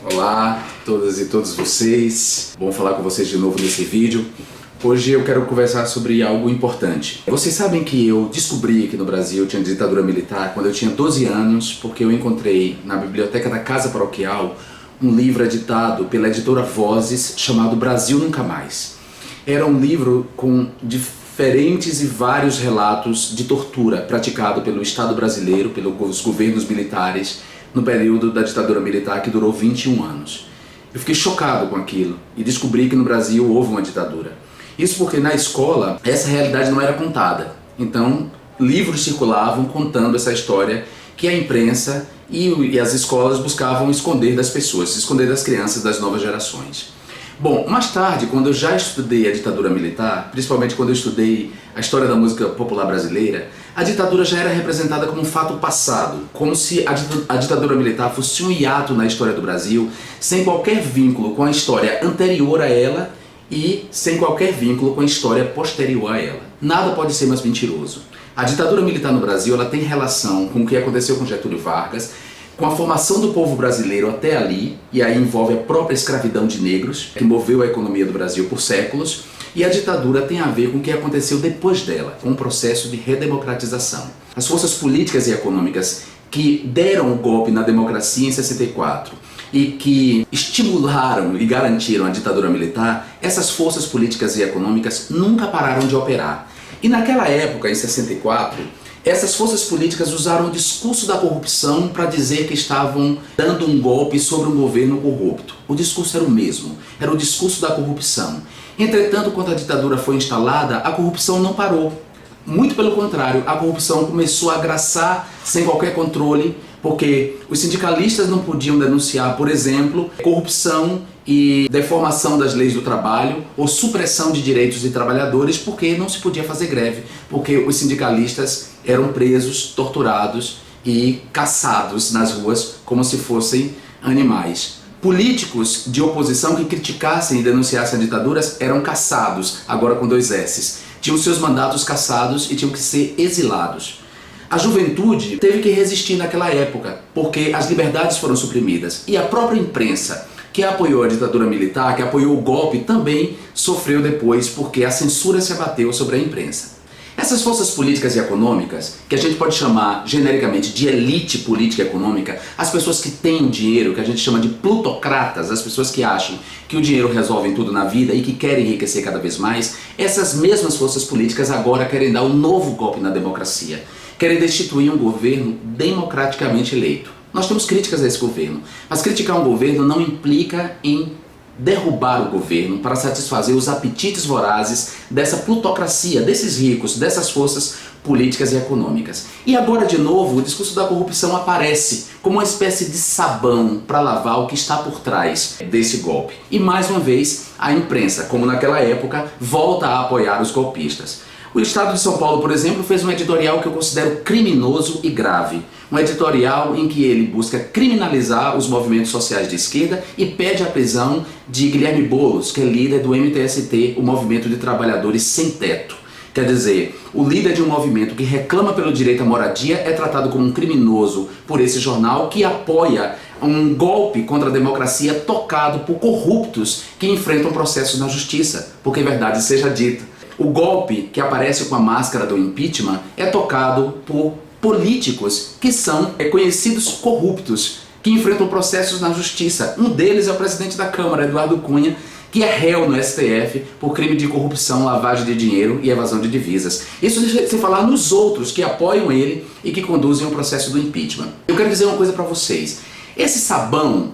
Olá, todas e todos vocês. Bom falar com vocês de novo nesse vídeo. Hoje eu quero conversar sobre algo importante. Vocês sabem que eu descobri que no Brasil tinha ditadura militar quando eu tinha 12 anos, porque eu encontrei na biblioteca da Casa Paroquial um livro editado pela editora Vozes chamado Brasil Nunca Mais. Era um livro com diferentes e vários relatos de tortura praticado pelo Estado brasileiro, pelos governos militares, no período da ditadura militar que durou 21 anos. Eu fiquei chocado com aquilo e descobri que no Brasil houve uma ditadura. Isso porque na escola essa realidade não era contada. Então livros circulavam contando essa história que a imprensa e as escolas buscavam esconder das pessoas, esconder das crianças das novas gerações. Bom, mais tarde, quando eu já estudei a ditadura militar, principalmente quando eu estudei a história da música popular brasileira, a ditadura já era representada como um fato passado, como se a ditadura militar fosse um hiato na história do Brasil, sem qualquer vínculo com a história anterior a ela e sem qualquer vínculo com a história posterior a ela. Nada pode ser mais mentiroso. A ditadura militar no Brasil ela tem relação com o que aconteceu com Getúlio Vargas, com a formação do povo brasileiro até ali, e aí envolve a própria escravidão de negros, que moveu a economia do Brasil por séculos, e a ditadura tem a ver com o que aconteceu depois dela, com o processo de redemocratização. As forças políticas e econômicas que deram o golpe na democracia em 64 e que estimularam e garantiram a ditadura militar, essas forças políticas e econômicas nunca pararam de operar. E naquela época, em 64, essas forças políticas usaram o discurso da corrupção para dizer que estavam dando um golpe sobre um governo corrupto. O discurso era o mesmo, era o discurso da corrupção. Entretanto, quando a ditadura foi instalada, a corrupção não parou. Muito pelo contrário, a corrupção começou a agraçar sem qualquer controle, porque os sindicalistas não podiam denunciar, por exemplo, corrupção e deformação das leis do trabalho ou supressão de direitos de trabalhadores, porque não se podia fazer greve, porque os sindicalistas eram presos, torturados e caçados nas ruas como se fossem animais. Políticos de oposição que criticassem e denunciassem a ditaduras eram caçados, agora com 2 S's. Tinham seus mandatos cassados e tinham que ser exilados. A juventude teve que resistir naquela época, porque as liberdades foram suprimidas. E a própria imprensa, que apoiou a ditadura militar, que apoiou o golpe, também sofreu depois, porque a censura se abateu sobre a imprensa. Essas forças políticas e econômicas, que a gente pode chamar genericamente de elite política e econômica, as pessoas que têm o dinheiro, que a gente chama de plutocratas, as pessoas que acham que o dinheiro resolve tudo na vida e que querem enriquecer cada vez mais, essas mesmas forças políticas agora querem dar um novo golpe na democracia. Querem destituir um governo democraticamente eleito. Nós temos críticas a esse governo, mas criticar um governo não implica em derrubar o governo para satisfazer os apetites vorazes dessa plutocracia, desses ricos, dessas forças políticas e econômicas. E agora, de novo, o discurso da corrupção aparece como uma espécie de sabão para lavar o que está por trás desse golpe. E mais uma vez, a imprensa, como naquela época, volta a apoiar os golpistas. O Estado de São Paulo, por exemplo, fez um editorial que eu considero criminoso e grave. Um editorial em que ele busca criminalizar os movimentos sociais de esquerda e pede a prisão de Guilherme Boulos, que é líder do MTST, o Movimento de Trabalhadores Sem Teto. Quer dizer, o líder de um movimento que reclama pelo direito à moradia é tratado como um criminoso por esse jornal que apoia um golpe contra a democracia tocado por corruptos que enfrentam processos na justiça, porque verdade seja dita. O golpe que aparece com a máscara do impeachment é tocado por políticos que são conhecidos corruptos, que enfrentam processos na justiça. Um deles é o presidente da Câmara, Eduardo Cunha, que é réu no STF por crime de corrupção, lavagem de dinheiro e evasão de divisas. Isso sem falar nos outros que apoiam ele e que conduzem o processo do impeachment. Eu quero dizer uma coisa para vocês. Esse sabão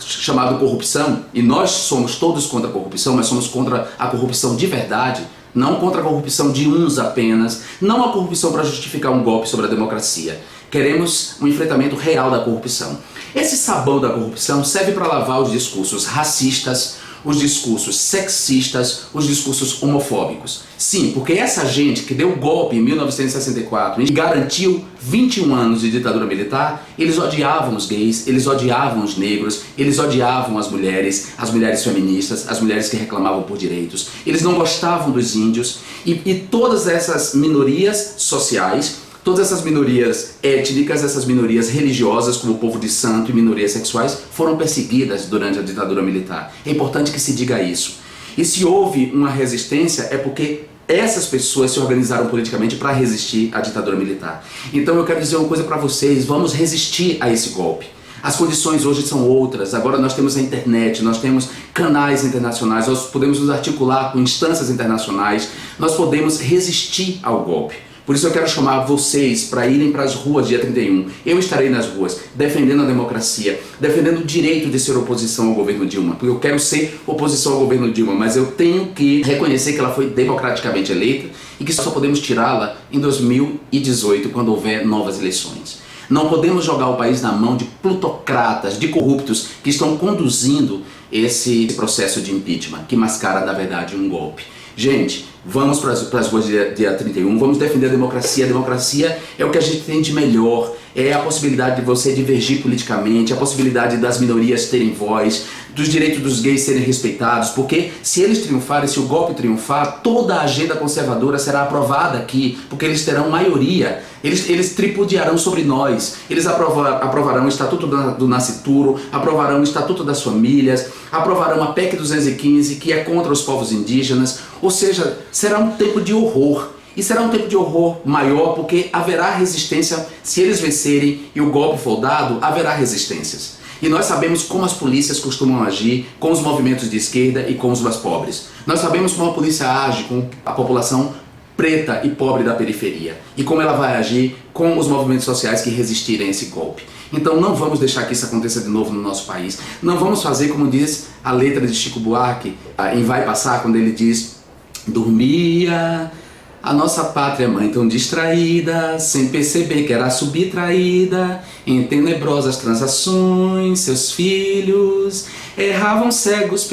chamado corrupção, e nós somos todos contra a corrupção, mas somos contra a corrupção de verdade, não contra a corrupção de uns apenas, não a corrupção para justificar um golpe sobre a democracia. Queremos um enfrentamento real da corrupção. Esse sabão da corrupção serve para lavar os discursos racistas, os discursos sexistas, os discursos homofóbicos. Sim, porque essa gente que deu o golpe em 1964 e garantiu 21 anos de ditadura militar, eles odiavam os gays, eles odiavam os negros, eles odiavam as mulheres feministas, as mulheres que reclamavam por direitos, eles não gostavam dos índios e todas essas minorias sociais, Todas essas minorias étnicas, essas minorias religiosas, como o povo de santo e minorias sexuais, foram perseguidas durante a ditadura militar. É importante que se diga isso. E se houve uma resistência, é porque essas pessoas se organizaram politicamente para resistir à ditadura militar. Então eu quero dizer uma coisa para vocês, vamos resistir a esse golpe. As condições hoje são outras, agora nós temos a internet, nós temos canais internacionais, nós podemos nos articular com instâncias internacionais, nós podemos resistir ao golpe. Por isso eu quero chamar vocês para irem para as ruas dia 31. Eu estarei nas ruas defendendo a democracia, defendendo o direito de ser oposição ao governo Dilma. Porque eu quero ser oposição ao governo Dilma, mas eu tenho que reconhecer que ela foi democraticamente eleita e que só podemos tirá-la em 2018, quando houver novas eleições. Não podemos jogar o país na mão de plutocratas, de corruptos que estão conduzindo esse processo de impeachment, que mascara, na verdade, um golpe. Gente, vamos para as ruas dia 31, vamos defender a democracia. A democracia é o que a gente tem de melhor, é a possibilidade de você divergir politicamente, a possibilidade das minorias terem voz, dos direitos dos gays serem respeitados, porque se eles triunfarem, se o golpe triunfar, toda a agenda conservadora será aprovada aqui, porque eles terão maioria, eles tripudiarão sobre nós, eles aprovarão o Estatuto do Nascituro, aprovarão o Estatuto das Famílias, aprovarão a PEC 215, que é contra os povos indígenas, ou seja, será um tempo de horror. E será um tempo de horror maior porque haverá resistência, se eles vencerem e o golpe for dado, haverá resistências. E nós sabemos como as polícias costumam agir com os movimentos de esquerda e com os mais pobres. Nós sabemos como a polícia age com a população preta e pobre da periferia. E como ela vai agir com os movimentos sociais que resistirem a esse golpe. Então não vamos deixar que isso aconteça de novo no nosso país. Não vamos fazer como diz a letra de Chico Buarque em Vai Passar, quando ele diz: dormia a nossa pátria mãe tão distraída, sem perceber que era subtraída em tenebrosas transações. Seus filhos erravam cegos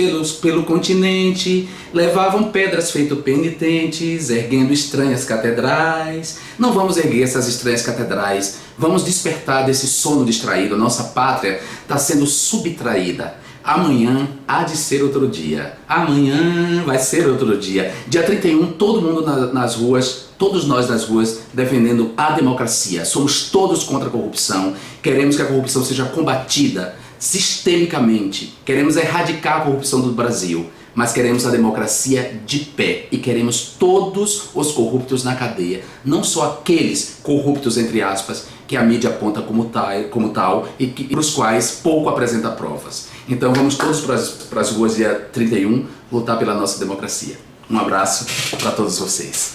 pelo continente, levavam pedras feito penitentes, erguendo estranhas catedrais. Não vamos erguer essas estranhas catedrais, vamos despertar desse sono distraído. Nossa pátria está sendo subtraída. Amanhã há de ser outro dia. Amanhã vai ser outro dia. Dia 31, todo mundo nas ruas, todos nós nas ruas, defendendo a democracia. Somos todos contra a corrupção. Queremos que a corrupção seja combatida sistemicamente. Queremos erradicar a corrupção do Brasil. Mas queremos a democracia de pé. E queremos todos os corruptos na cadeia. Não só aqueles corruptos, entre aspas, que a mídia aponta como tal e para os quais pouco apresenta provas. Então vamos todos para as ruas dia 31 lutar pela nossa democracia. Um abraço para todos vocês.